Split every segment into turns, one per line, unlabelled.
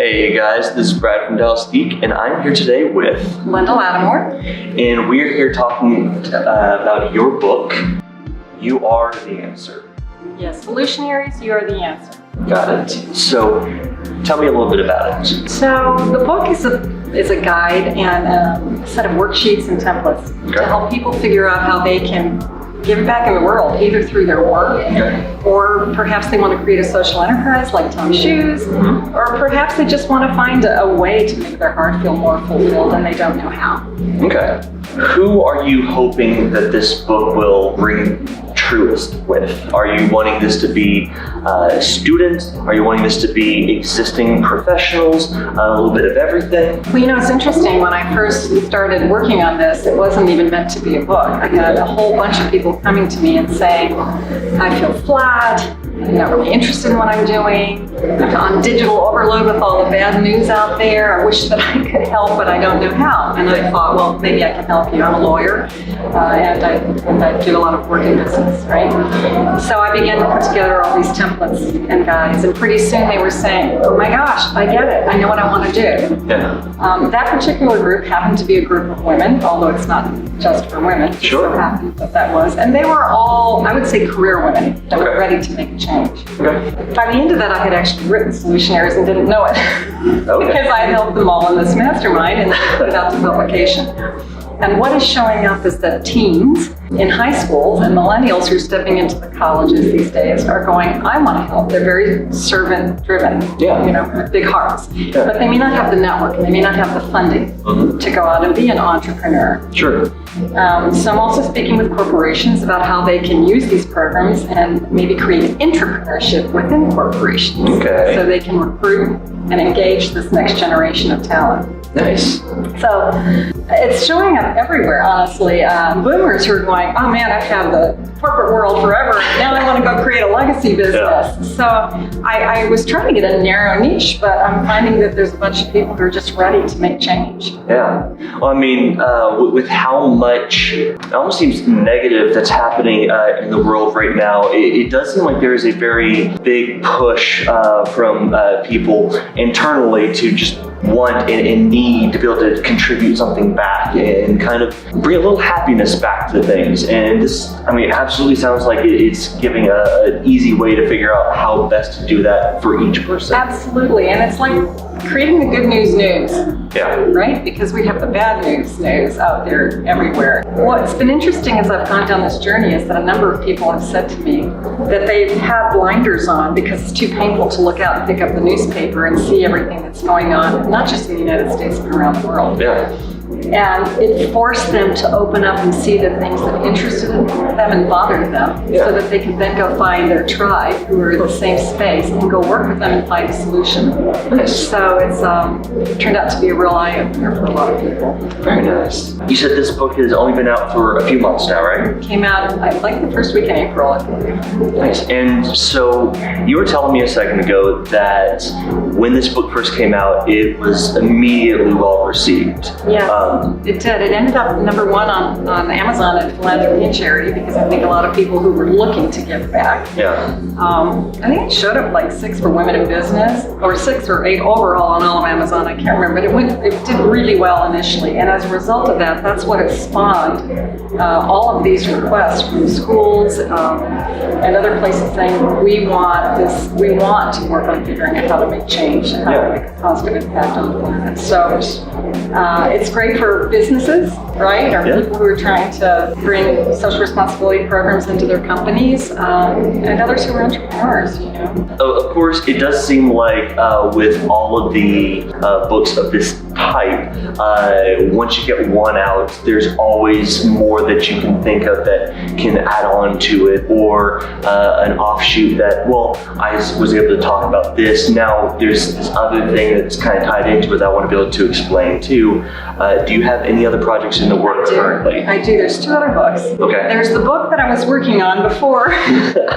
Hey guys, this is Brad from Dallas Geek, and I'm here today with
Linda Lattimore.
And we're here talking about your book, You Are the Answer.
Yes, Solutionaries, you are the answer.
Got it. So, tell me a little bit about it.
So the book is a guide and a set of worksheets and templates to help people figure out how they can give back in the world, either through their work, or perhaps they want to create a social enterprise like Tom Shoes, or perhaps they just want to find a way to make their heart feel more fulfilled and they don't know how.
Okay. Who are you hoping that this book will ring truest with? Are you wanting this to be students? Are you wanting this to be existing professionals? A little bit of everything?
Well, you know, it's interesting. When I first started working on this, it wasn't even meant to be a book. I had a whole bunch of people coming to me and saying, I feel flat, I'm not really interested in what I'm doing, I'm on digital overload with all the bad news out there, I wish that I could help, but I don't know how. And I thought, well, maybe I can help you. I'm a lawyer, and I do a lot of work in business, right? So I began to put together all these templates and guides, and pretty soon they were saying, oh my gosh, I get it, I know what I want to do. That particular group happened to be a group of women, although it's not just for women. It so happened that was. And they were all, I would say, career women that were ready to make a change. By the end of that, I had actually written Solutionaries and didn't know it because I had helped them all in this mastermind and put it out to publication. And what is showing up is that teens in high schools and millennials who are stepping into the colleges these days are going, I want to help. They're very servant-driven, you know, with big hearts. But they may not have the network, and they may not have the funding to go out and be an entrepreneur. So I'm also speaking with corporations about how they can use these programs and maybe create entrepreneurship within corporations so they can recruit and engage this next generation of talent.
Nice.
So it's showing up everywhere, honestly. Boomers who are going, oh man, I've had the corporate world forever. Now I want to go create a legacy business. So I was trying to get a narrow niche, but I'm finding that there's a bunch of people who are just ready to make change.
Well, I mean, with how much, it almost seems negative that's happening in the world right now, it does seem like there is a very big push from people internally to just want and need to be able to contribute something back and kind of bring a little happiness back to things. And this, I mean, absolutely sounds like it's giving an easy way to figure out how best to do that for each person.
Absolutely, and it's like creating the good news, right? Because we have the bad news out there everywhere. What's been interesting as I've gone down this journey is that a number of people have said to me that they've had blinders on because it's too painful to look out and pick up the newspaper and see everything that's going on, not just in the United States, but around the world. And it forced them to open up and see the things that interested them and bothered them so that they could then go find their tribe who are in the same space and go work with them and find a solution. So it's turned out to be a real eye-opener for a lot of people.
Very nice. You said this book has only been out for a few months now, right?
It came out, like the first week in April, I believe.
Nice. And so you were telling me a second ago that when this book first came out, it was immediately well received.
It did. It ended up number one on Amazon at Philanthropy and Charity because I think a lot of people who were looking to give back. I think it showed up like 6 for women in business, or 6 or 8 overall on all of Amazon. I can't remember, but it did really well initially. And as a result of that, that's what it spawned all of these requests from schools and other places saying, we want to work on figuring out how to make change and how to make a positive impact on the planet. So it's great for businesses, right? Or people who are trying to bring social responsibility programs into their companies, and others who are entrepreneurs, you know.
Of course, it does seem like with all of the books of this type, once you get one out, there's always more that you can think of that can add on to it, or an offshoot that, well, I was able to talk about this, now there's this other thing that's kind of tied into it that I want to be able to explain too. Do you have any other projects in the works currently?
I do. There's 2 other books. There's the book that I was working on before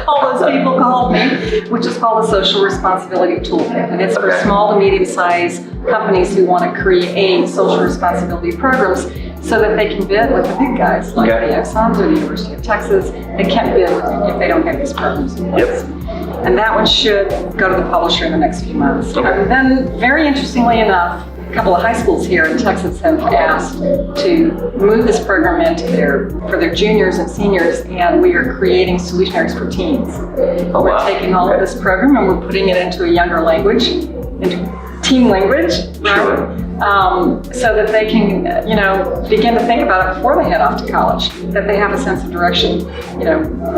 all those people called me, which is called the Social Responsibility Toolkit. And it's for small to medium-sized companies who want to create social responsibility programs so that they can bid with the big guys like the Exxons or the University of Texas. They can't bid if they don't have these programs in place. And that one should go to the publisher in the next few months.
Okay.
And then, very interestingly enough, a couple of high schools here in Texas have asked to move this program into for their juniors and seniors, and we are creating Solutionaries for teens.
Oh,
we're
wow.
taking all of this program and we're putting it into a younger language, into teen language, right? So that they can, begin to think about it before they head off to college, that they have a sense of direction,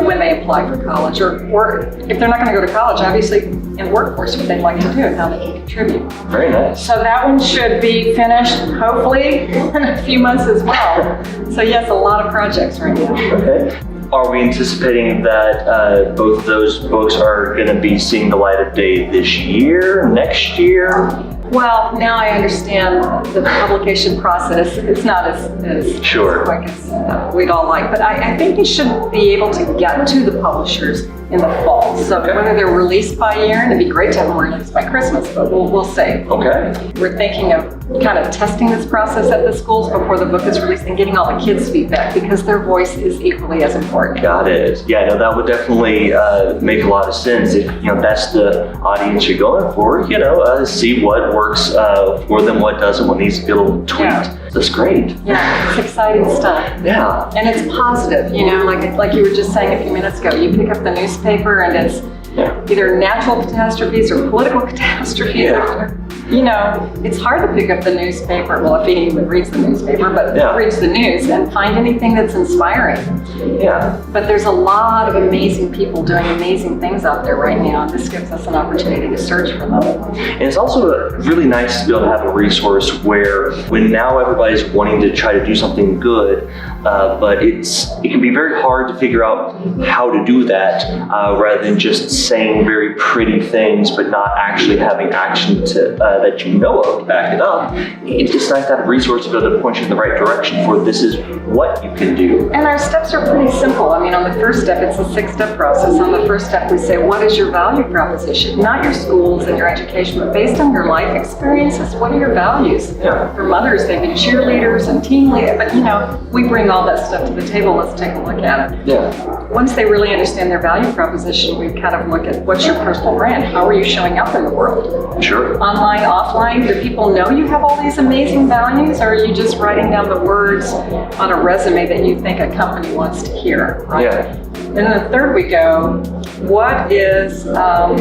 when they apply for college, or if they're not going to go to college, obviously in the workforce, what they'd like to do and how they can contribute.
Very nice.
So that one should be finished, hopefully, in a few months as well. So yes, a lot of projects right now.
Okay. Are we anticipating that both of those books are going to be seeing the light of day this year, next year?
Well, now I understand the publication process. It's not as
Sure.
quick as we'd all like, but I think you should be able to get to the publishers in the fall. So whether they're released by year, and it'd be great to have them released by Christmas, but we'll see.
Okay.
We're thinking of kind of testing this process at the schools before the book is released and getting all the kids' feedback, because their voice is equally as important.
Got it. Yeah, no, that would definitely make a lot of sense. If that's the audience you're going for, see what works for them, what doesn't, what needs to be a little tweaked.
Yeah.
That's great.
Yeah, it's exciting stuff.
Yeah.
And it's positive, like you were just saying a few minutes ago. You pick up the newspaper and it's either natural catastrophes or political catastrophes.
Yeah.
It's hard to pick up the newspaper, well, if anyone reads the newspaper, but reads the news and find anything that's inspiring.
Yeah.
But there's a lot of amazing people doing amazing things out there right now, and this gives us an opportunity to search for them.
And it's also really nice to be able to have a resource where, when now everybody's wanting to try to do something good, but it can be very hard to figure out how to do that, rather than just saying very pretty things but not actually having action that of to back it up. It's just nice to have a resource to be able to point you in the right direction for this is what you can do.
And our steps are pretty simple. On the first step, it's a 6-step process. On the first step, we say, what is your value proposition? Not your schools and your education, but based on your life experiences, what are your values?
Yeah.
For mothers, they've been cheerleaders and team leaders, but we bring all that stuff to the table. Let's take a look at it.
Yeah.
Once they really understand their value proposition, we kind of look at what's your personal brand? How are you showing up in the world?
Sure.
Online, offline, do people know you have all these amazing values, or are you just writing down the words on a resume that you think a company wants to hear? Right?
Yeah.
And then the third we go, what is, I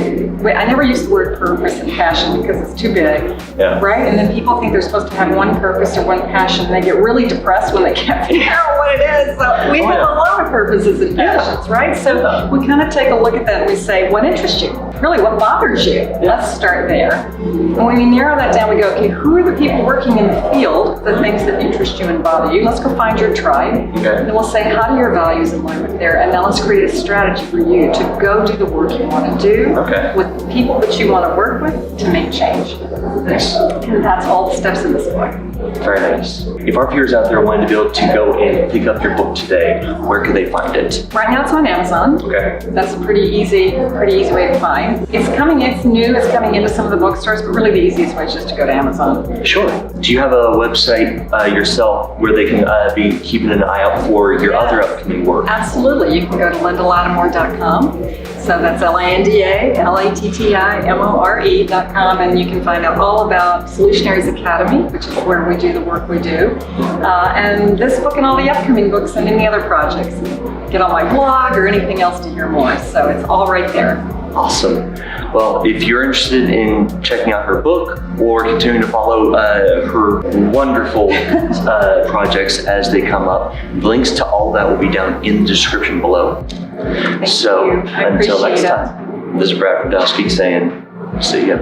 never use the word purpose and passion because it's too big, right? And then people think they're supposed to have one purpose or one passion, and they get really depressed when they can't figure out what it is. So we have a lot of purposes and passions, right? So we kind of take a look at that and we say, what interests you? Really, what bothers you? Let's start there. And when we narrow that down, we go, okay, who are the people working in the field, the things that interest you and bother you? Let's go find your tribe.
Okay.
And then we'll say, how do your values align with there? And now let's create a strategy for you to go do the work you want to do with the people that you want to work with to make change.
Nice.
And that's all the steps in this book.
Very nice. If our viewers out there wanted to be able to go and pick up your book today, where can they find it?
Right now it's on Amazon.
Okay.
That's a pretty easy way to find. It's new, it's coming into some of the bookstores, but really the easiest way is just to go to Amazon.
Sure. Do you have a website yourself where they can be keeping an eye out for your other upcoming work?
Absolutely. You can go to LindaLattimore.com. So that's LindaLattimore.com, and you can find out all about Solutionaries Academy, which is where we do the work we do, and this book and all the upcoming books and any other projects. Get on my blog or anything else to hear more. So it's all right there.
Awesome. Well, if you're interested in checking out her book or continuing to follow her wonderful projects as they come up, links to all that will be down in the description below.
Thank
so
you.
until next time, this is Brad from Geeks saying, see ya.